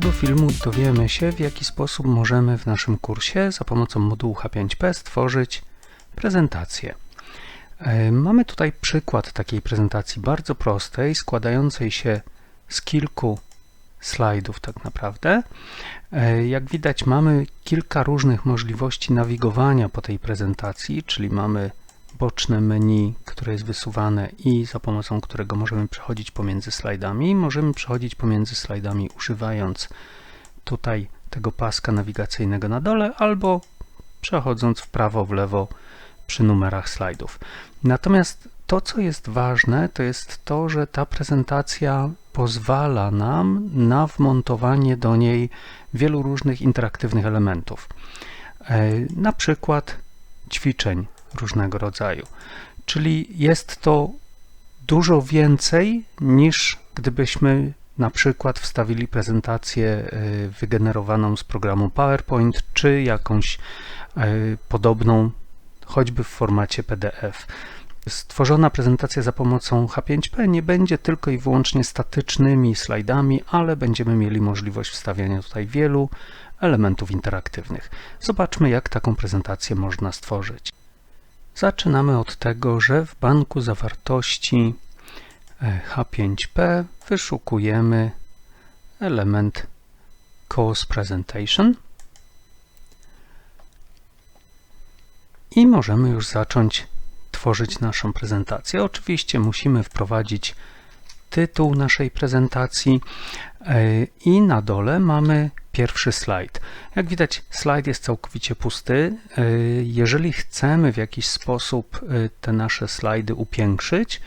tego filmu dowiemy się, w jaki sposób możemy w naszym kursie za pomocą modułu H5P stworzyć prezentację. Mamy tutaj przykład takiej prezentacji bardzo prostej, składającej się z kilku slajdów tak naprawdę. Jak widać, mamy kilka różnych możliwości nawigowania po tej prezentacji, czyli mamy boczne menu, które jest wysuwane i za pomocą którego możemy przechodzić pomiędzy slajdami. Możemy przechodzić pomiędzy slajdami używając tutaj tego paska nawigacyjnego na dole albo przechodząc w prawo, w lewo przy numerach slajdów. Natomiast to, co jest ważne, to jest to, że ta prezentacja pozwala nam na wmontowanie do niej wielu różnych interaktywnych elementów. Na przykład ćwiczeń różnego rodzaju. Czyli jest to dużo więcej niż gdybyśmy na przykład wstawili prezentację wygenerowaną z programu PowerPoint, czy jakąś podobną, choćby w formacie PDF. Stworzona prezentacja za pomocą H5P nie będzie tylko i wyłącznie statycznymi slajdami, ale będziemy mieli możliwość wstawiania tutaj wielu elementów interaktywnych. Zobaczmy, jak taką prezentację można stworzyć. Zaczynamy od tego, że w banku zawartości H5P wyszukujemy element Course Presentation i możemy już zacząć tworzyć naszą prezentację. Oczywiście musimy wprowadzić tytuł naszej prezentacji i na dole mamy pierwszy slajd. Jak widać, slajd jest całkowicie pusty. Jeżeli chcemy w jakiś sposób te nasze slajdy upiększyć,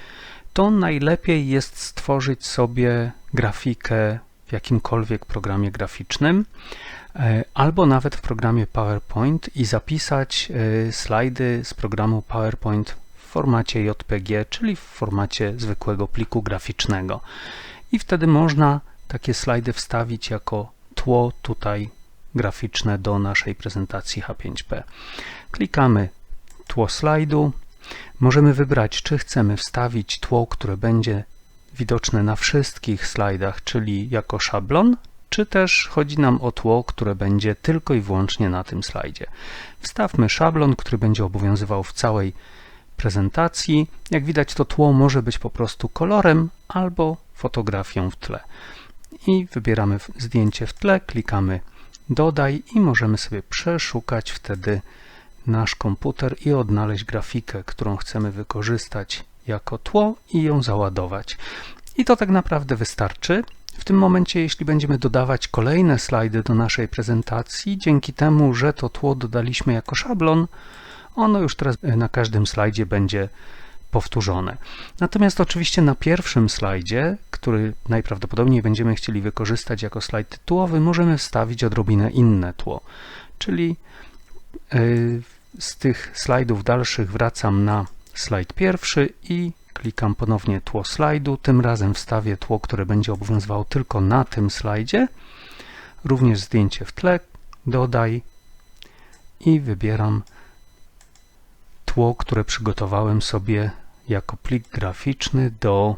to najlepiej jest stworzyć sobie grafikę w jakimkolwiek programie graficznym albo nawet w programie PowerPoint i zapisać slajdy z programu PowerPoint w formacie JPG, czyli w formacie zwykłego pliku graficznego. I wtedy można takie slajdy wstawić jako tło tutaj graficzne do naszej prezentacji H5P. Klikamy tło slajdu. Możemy wybrać, czy chcemy wstawić tło, które będzie widoczne na wszystkich slajdach, czyli jako szablon, czy też chodzi nam o tło, które będzie tylko i wyłącznie na tym slajdzie. Wstawmy szablon, który będzie obowiązywał w całej prezentacji. Jak widać, to tło może być po prostu kolorem albo fotografią w tle. I wybieramy zdjęcie w tle, klikamy dodaj i możemy sobie przeszukać wtedy nasz komputer i odnaleźć grafikę, którą chcemy wykorzystać jako tło i ją załadować. I to tak naprawdę wystarczy. W tym momencie, jeśli będziemy dodawać kolejne slajdy do naszej prezentacji, dzięki temu, że to tło dodaliśmy jako szablon, ono już teraz na każdym slajdzie będzie powtórzone. Natomiast oczywiście na pierwszym slajdzie, który najprawdopodobniej będziemy chcieli wykorzystać jako slajd tytułowy, możemy wstawić odrobinę inne tło. Czyli z tych slajdów dalszych wracam na slajd pierwszy i klikam ponownie tło slajdu. Tym razem wstawię tło, które będzie obowiązywało tylko na tym slajdzie. Również zdjęcie w tle, dodaj i wybieram tło, które przygotowałem sobie jako plik graficzny do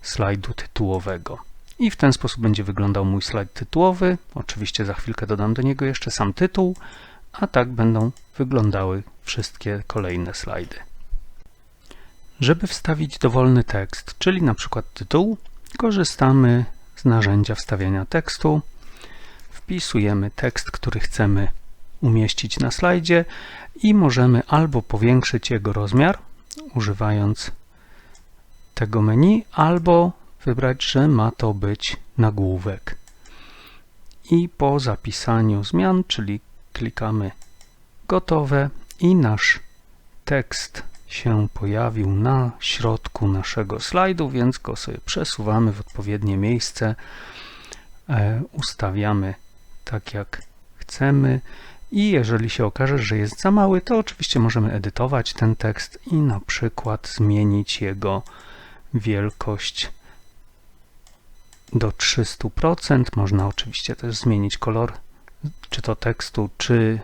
slajdu tytułowego. I w ten sposób będzie wyglądał mój slajd tytułowy. Oczywiście za chwilkę dodam do niego jeszcze sam tytuł, a tak będą wyglądały wszystkie kolejne slajdy. Żeby wstawić dowolny tekst, czyli na przykład tytuł, korzystamy z narzędzia wstawiania tekstu. Wpisujemy tekst, który chcemy umieścić na slajdzie i możemy albo powiększyć jego rozmiar, używając tego menu, albo wybrać, że ma to być nagłówek. I po zapisaniu zmian, czyli klikamy gotowe i nasz tekst się pojawił na środku naszego slajdu, więc go sobie przesuwamy w odpowiednie miejsce, ustawiamy tak jak chcemy i jeżeli się okaże, że jest za mały, to oczywiście możemy edytować ten tekst i na przykład zmienić jego wielkość do 300%. Można oczywiście też zmienić kolor czy to tekstu, czy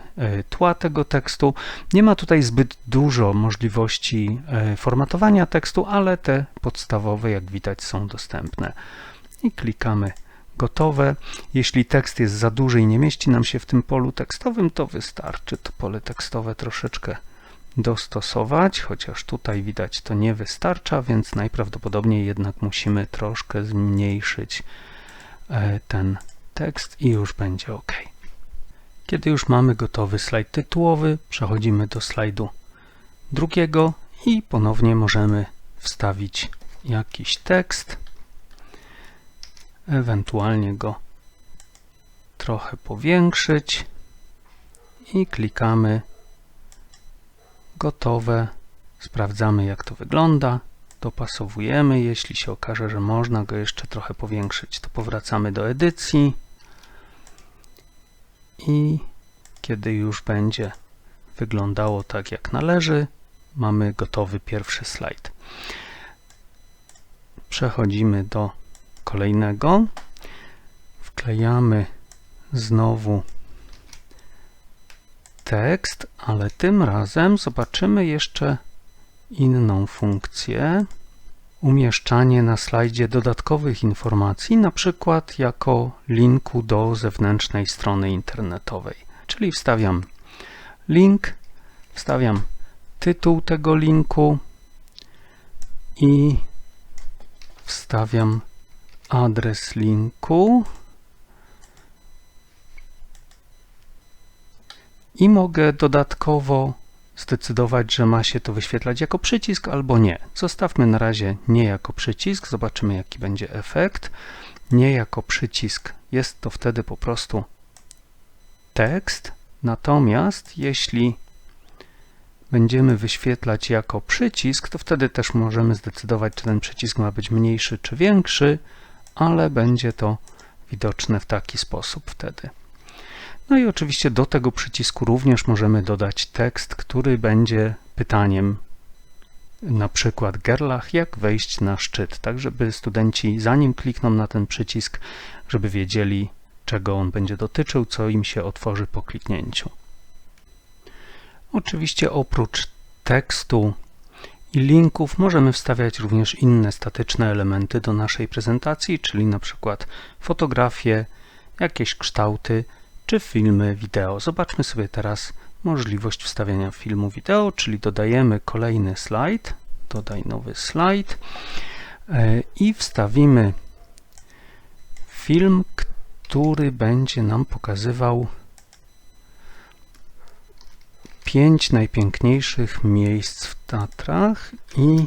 tła tego tekstu. Nie ma tutaj zbyt dużo możliwości formatowania tekstu, ale te podstawowe, jak widać, są dostępne. I klikamy gotowe. Jeśli tekst jest za duży i nie mieści nam się w tym polu tekstowym, to wystarczy to pole tekstowe troszeczkę dostosować, chociaż tutaj widać to nie wystarcza, więc najprawdopodobniej jednak musimy troszkę zmniejszyć ten tekst i już będzie OK. Kiedy już mamy gotowy slajd tytułowy, przechodzimy do slajdu drugiego i ponownie możemy wstawić jakiś tekst, ewentualnie go trochę powiększyć i klikamy gotowe, sprawdzamy jak to wygląda, dopasowujemy, jeśli się okaże, że można go jeszcze trochę powiększyć, to powracamy do edycji i kiedy już będzie wyglądało tak jak należy, mamy gotowy pierwszy slajd. Przechodzimy do kolejnego, wklejamy znowu tekst, ale tym razem zobaczymy jeszcze inną funkcję, umieszczanie na slajdzie dodatkowych informacji, na przykład jako linku do zewnętrznej strony internetowej. Czyli wstawiam link, wstawiam tytuł tego linku i wstawiam adres linku i mogę dodatkowo zdecydować, że ma się to wyświetlać jako przycisk albo nie. Zostawmy na razie nie jako przycisk, zobaczymy jaki będzie efekt. Nie jako przycisk jest to wtedy po prostu tekst, natomiast jeśli będziemy wyświetlać jako przycisk, to wtedy też możemy zdecydować, czy ten przycisk ma być mniejszy czy większy, ale będzie to widoczne w taki sposób wtedy. No i oczywiście do tego przycisku również możemy dodać tekst, który będzie pytaniem, na przykład Gerlach, jak wejść na szczyt, tak żeby studenci zanim klikną na ten przycisk, żeby wiedzieli, czego on będzie dotyczył, co im się otworzy po kliknięciu. Oczywiście oprócz tekstu i linków możemy wstawiać również inne statyczne elementy do naszej prezentacji, czyli na przykład fotografie, jakieś kształty czy filmy wideo. Zobaczmy sobie teraz możliwość wstawiania filmu wideo, czyli dodajemy kolejny slajd, dodaj nowy slajd i wstawimy film, który będzie nam pokazywał 5 najpiękniejszych miejsc w Tatrach i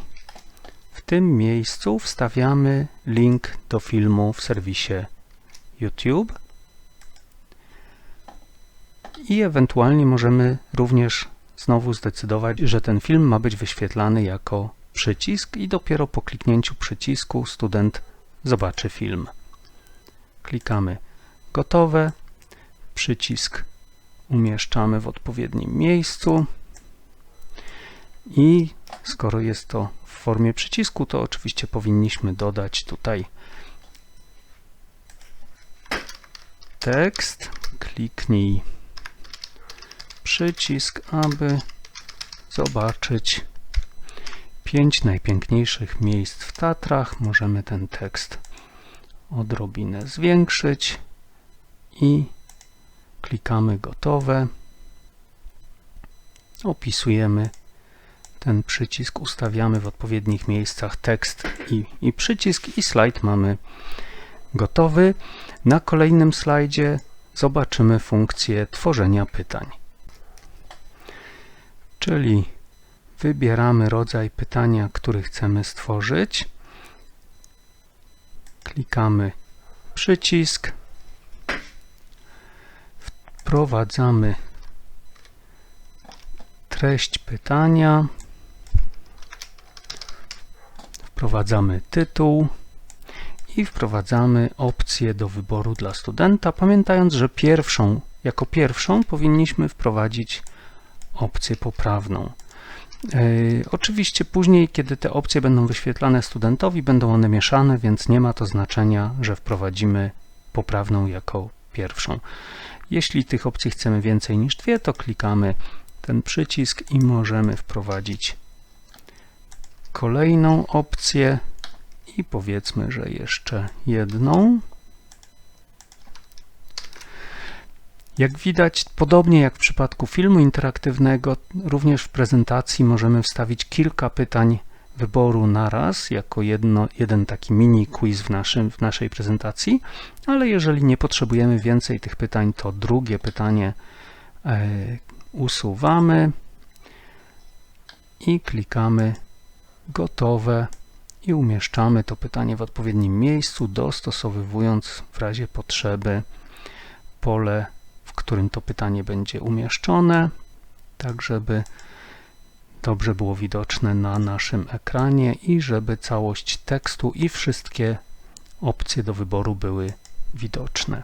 w tym miejscu wstawiamy link do filmu w serwisie YouTube i ewentualnie możemy również znowu zdecydować, że ten film ma być wyświetlany jako przycisk i dopiero po kliknięciu przycisku student zobaczy film. Klikamy gotowe, przycisk umieszczamy w odpowiednim miejscu i skoro jest to w formie przycisku, to oczywiście powinniśmy dodać tutaj tekst, kliknij przycisk, aby zobaczyć 5 najpiękniejszych miejsc w Tatrach. Możemy ten tekst odrobinę zwiększyć i klikamy gotowe. Opisujemy ten przycisk, ustawiamy w odpowiednich miejscach tekst i przycisk i slajd mamy gotowy. Na kolejnym slajdzie zobaczymy funkcję tworzenia pytań. Czyli wybieramy rodzaj pytania, który chcemy stworzyć. Klikamy przycisk. Wprowadzamy treść pytania. Wprowadzamy tytuł i wprowadzamy opcję do wyboru dla studenta, pamiętając, że jako pierwszą powinniśmy wprowadzić opcję poprawną. Oczywiście później, kiedy te opcje będą wyświetlane studentowi, będą one mieszane, więc nie ma to znaczenia, że wprowadzimy poprawną jako pierwszą. Jeśli tych opcji chcemy więcej niż 2, to klikamy ten przycisk i możemy wprowadzić kolejną opcję i powiedzmy, że jeszcze jedną. Jak widać, podobnie jak w przypadku filmu interaktywnego, również w prezentacji możemy wstawić kilka pytań wyboru naraz, jako jeden taki mini quiz w naszej prezentacji, ale jeżeli nie potrzebujemy więcej tych pytań, to drugie pytanie usuwamy i klikamy gotowe i umieszczamy to pytanie w odpowiednim miejscu, dostosowując w razie potrzeby pole, w którym to pytanie będzie umieszczone, tak żeby dobrze było widoczne na naszym ekranie i żeby całość tekstu i wszystkie opcje do wyboru były widoczne.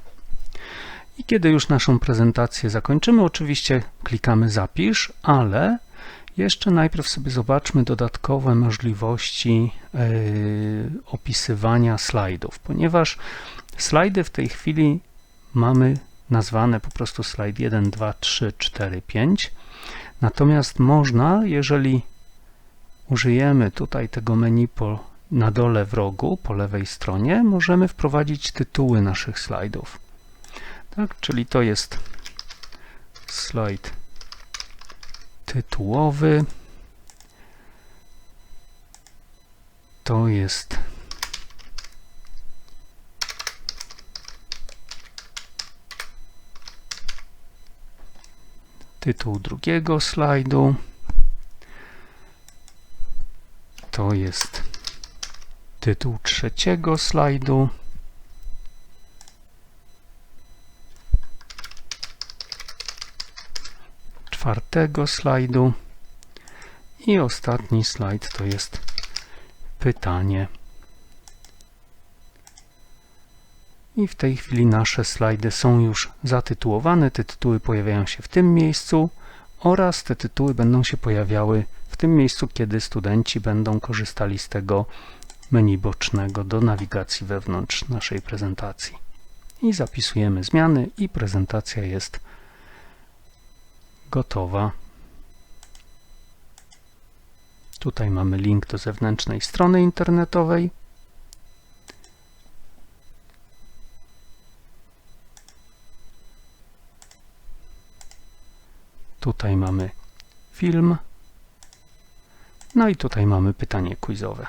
I kiedy już naszą prezentację zakończymy, oczywiście klikamy zapisz, ale jeszcze najpierw sobie zobaczmy dodatkowe możliwości opisywania slajdów, ponieważ slajdy w tej chwili mamy nazwane po prostu slajd 1, 2, 3, 4, 5. Natomiast można, jeżeli użyjemy tutaj tego menu na dole w rogu, po lewej stronie, możemy wprowadzić tytuły naszych slajdów. Tak, czyli to jest slajd tytułowy, to jest tytuł drugiego slajdu, to jest tytuł trzeciego slajdu, czwartego slajdu i ostatni slajd to jest pytanie. I w tej chwili nasze slajdy są już zatytułowane, te tytuły pojawiają się w tym miejscu oraz te tytuły będą się pojawiały w tym miejscu, kiedy studenci będą korzystali z tego menu bocznego do nawigacji wewnątrz naszej prezentacji. I zapisujemy zmiany i prezentacja jest gotowa. Tutaj mamy link do zewnętrznej strony internetowej. Tutaj mamy film. No i tutaj mamy pytanie quizowe.